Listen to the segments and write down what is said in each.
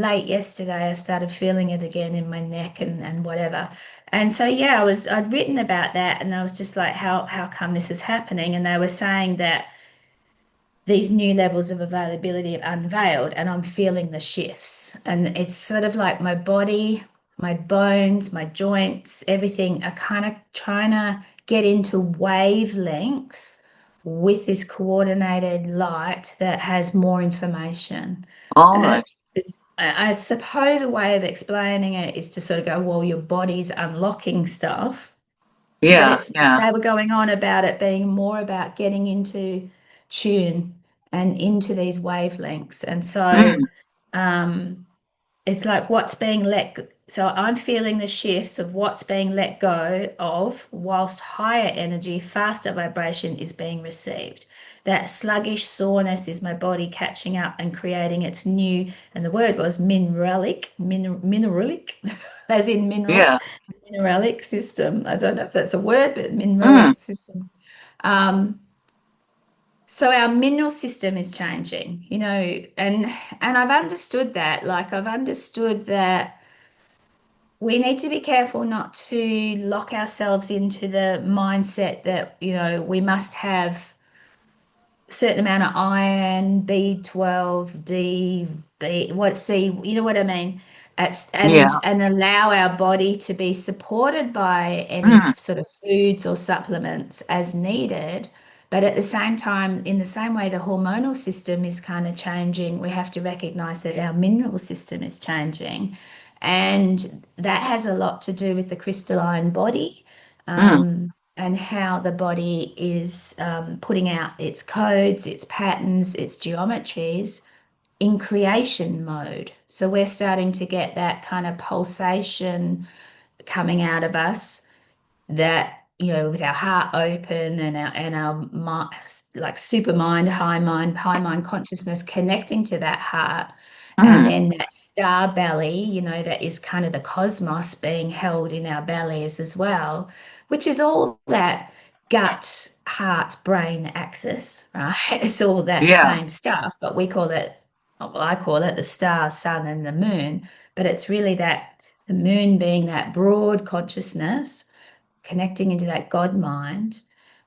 then late yesterday, I started feeling it again in my neck and whatever. And so, yeah, I'd written about that and I was just like, how come this is happening? And they were saying that these new levels of availability of unveiled, and I'm feeling the shifts. And it's sort of like my body, my bones, my joints, everything are kind of trying to get into wavelength with this coordinated light that has more information. All And right. I suppose a way of explaining it is to sort of go, well, your body's unlocking stuff, but Yeah, yeah. they were going on about it being more about getting into tune and into these wavelengths. And so Mm, um, it's like what's being so I'm feeling the shifts of what's being let go of whilst higher energy, faster vibration is being received. That sluggish soreness is my body catching up and creating its new, and the word was mineralic, as in yeah. minerals, mineralic system. I don't know if that's a word, but Mm, mineralic system. Um, so our mineral system is changing, and I've understood that. Like I've understood that we need to be careful not to lock ourselves into the mindset that, we must have a certain amount of iron, B12, D, B, what C, you know what I mean? yeah. And allow our body to be supported by any Mm, sort of foods or supplements as needed. But at the same time, in the same way the hormonal system is kind of changing, we have to recognize that our mineral system is changing. And that has a lot to do with the crystalline body. mm, And how the body is putting out its codes, its patterns, its geometries in creation mode. So we're starting to get that kind of pulsation coming out of us that, with our heart open and our like super mind, high mind consciousness connecting to that heart. And mm, then that star belly, that is kind of the cosmos being held in our bellies as well, which is all that gut, heart, brain axis, right? It's all that yeah. same stuff, but we call it, well, I call it the star, sun, and the moon. But it's really that the moon being that broad consciousness connecting into that God mind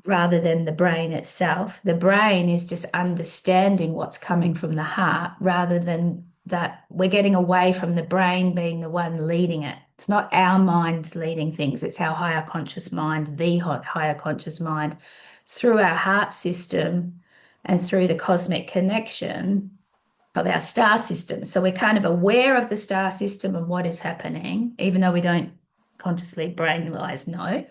rather than the brain itself. The brain is just understanding what's coming from the heart rather than that we're getting away from the brain being the one leading it. It's not our minds leading things, it's our higher conscious mind, the higher conscious mind through our heart system and through the cosmic connection of our star system. So we're kind of aware of the star system and what is happening, even though we don't consciously brain-wise know.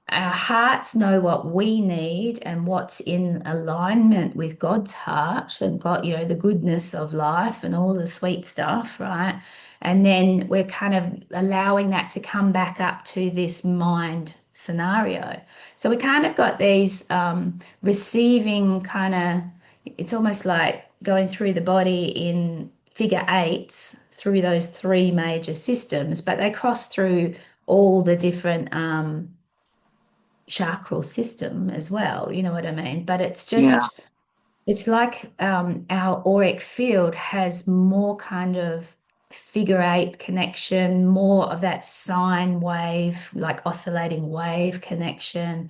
Our hearts know what we need and what's in alignment with God's heart and God, the goodness of life and all the sweet stuff, right? And then we're kind of allowing that to come back up to this mind scenario. So we kind of got these receiving kind of, it's almost like going through the body in figure eights through those three major systems, but they cross through all the different chakral system as well. You know what I mean? But Yeah. it's like our auric field has more kind of figure eight connection, more of that sine wave, like oscillating wave connection,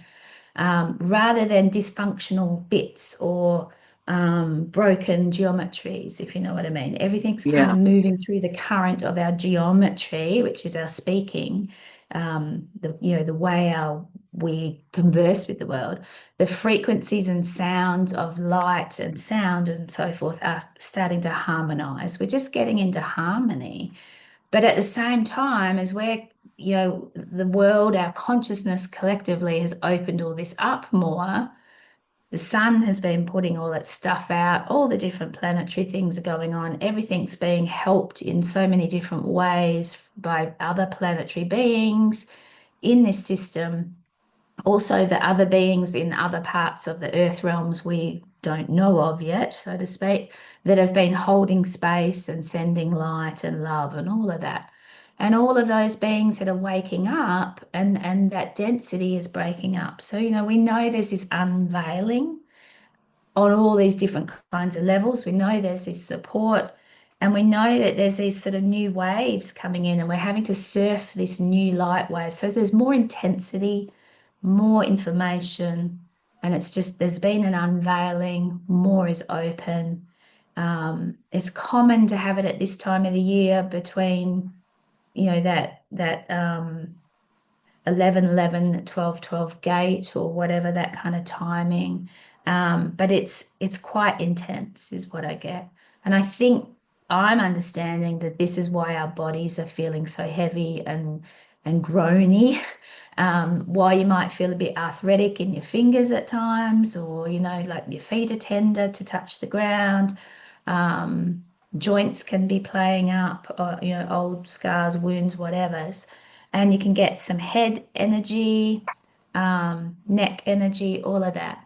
rather than dysfunctional bits or broken geometries, if you know what I mean. Everything's kind Yeah. of moving through the current of our geometry, which is our speaking, the way we converse with the world. The frequencies and sounds of light and sound and so forth are starting to harmonize. We're just getting into harmony. But at the same time, as the world, our consciousness collectively has opened all this up more. The sun has been putting all its stuff out, all the different planetary things are going on. Everything's being helped in so many different ways by other planetary beings in this system. Also, the other beings in other parts of the earth realms we don't know of yet, so to speak, that have been holding space and sending light and love and all of that. And all of those beings that are waking up and that density is breaking up. So, we know there's this unveiling on all these different kinds of levels. We know there's this support And we know that there's these sort of new waves coming in, and we're having to surf this new light wave. So there's more intensity, more information, and it's just there's been an unveiling, more is open. It's common to have it at this time of the year between, that 11, 12 gate or whatever, that kind of timing. But it's quite intense is what I get. And I think I'm understanding that this is why our bodies are feeling so heavy and groany. Why you might feel a bit arthritic in your fingers at times, or like your feet are tender to touch the ground. Um, Joints can be playing up, or old scars, wounds, whatever's, and you can get some head energy, neck energy, all of that.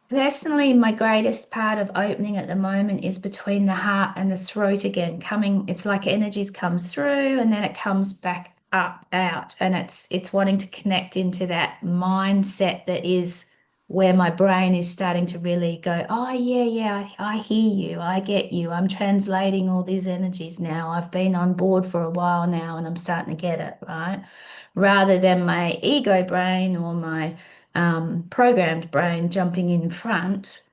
Personally, my greatest part of opening at the moment is between the heart and the throat again. It's like energies comes through and then it comes back up out, and it's wanting to connect into that mindset that is where my brain is starting to really go, oh yeah, yeah, I hear you, I get you. I'm translating all these energies now. I've been on board for a while now and I'm starting to get it, right? Rather than my ego brain or my programmed brain jumping in front,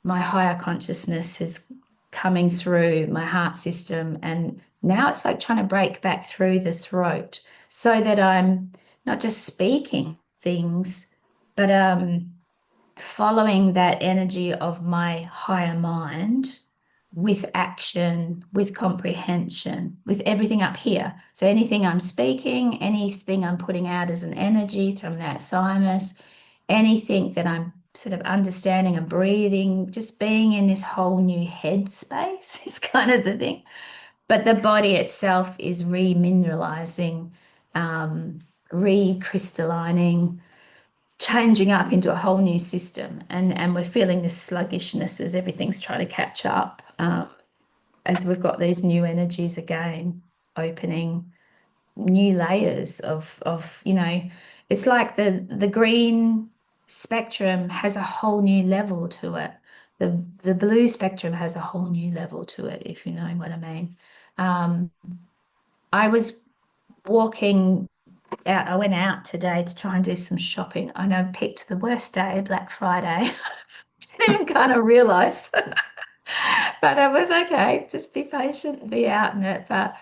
my higher consciousness is coming through my heart system. And now it's like trying to break back through the throat so that I'm not just speaking things, but following that energy of my higher mind with action, with comprehension, with everything up here. So anything I'm speaking, anything I'm putting out as an energy from that thymus, anything that I'm sort of understanding and breathing, just being in this whole new head space is kind of the thing. But the body itself is remineralizing, recrystallining, changing up into a whole new system. And we're feeling this sluggishness as everything's trying to catch up, as we've got these new energies again, opening new layers of it's like the green spectrum has a whole new level to it. The blue spectrum has a whole new level to it, if you know what I mean. Um, I was walking out, I went out today to try and do some shopping. I know I picked the worst day, Black Friday. Didn't even kind of realize. But it was okay. Just be patient and be out in it. But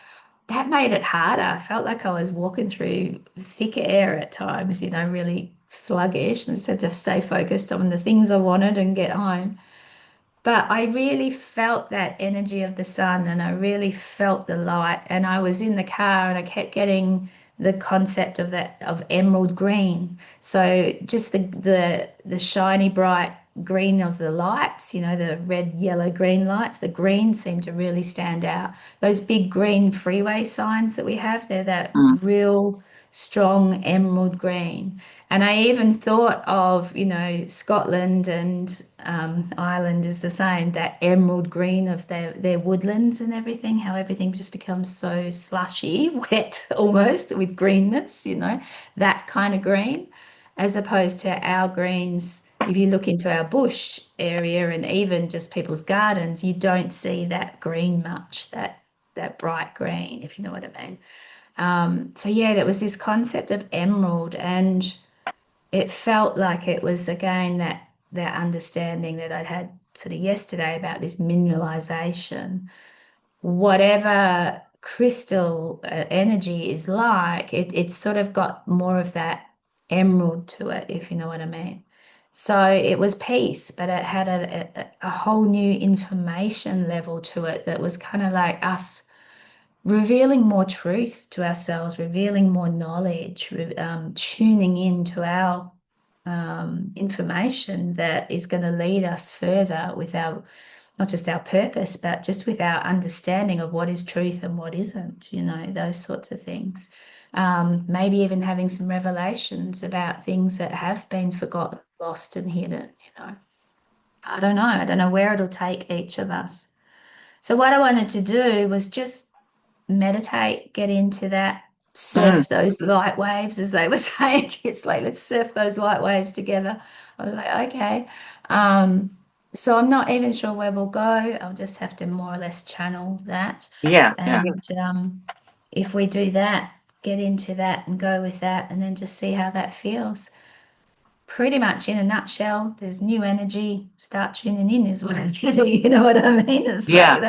that made it harder. I felt like I was walking through thick air at times, really sluggish, and instead to stay focused on the things I wanted and get home. But I really felt that energy of the sun, and I really felt the light. And I was in the car and I kept getting the concept of emerald green. So just the shiny bright green of the lights, the red, yellow, green lights, the green seemed to really stand out. Those big green freeway signs that we have, they're that mm, real strong emerald green. And I even thought of, Scotland and Ireland is the same, that emerald green of their woodlands and everything, how everything just becomes so slushy, wet almost with greenness, that kind of green, as opposed to our greens. If you look into our bush area and even just people's gardens, you don't see that green much, that bright green, if you know what I mean. So yeah, there was this concept of emerald, and it felt like it was again that understanding that I'd had sort of yesterday about this mineralization. Whatever crystal energy is like, it's sort of got more of that emerald to it, if you know what I mean. So it was peace, but it had a whole new information level to it that was kind of like us revealing more truth to ourselves, revealing more knowledge, tuning into our information that is going to lead us further with our, not just our purpose, but just with our understanding of what is truth and what isn't, those sorts of things. Maybe even having some revelations about things that have been forgotten, lost, and hidden. I don't know. I don't know where it'll take each of us. So, what I wanted to do was just meditate, get into that, mm, surf those light waves, as they were saying. It's like, let's surf those light waves together. I was like, okay. Um, So I'm not even sure where we'll go. I'll just have to more or less channel that. Yeah, yeah, And if we do that, get into that and go with that, and then just see how that feels. Pretty much in a nutshell, there's new energy. Start tuning in is what I'm getting. You know what I mean? It's yeah. like that.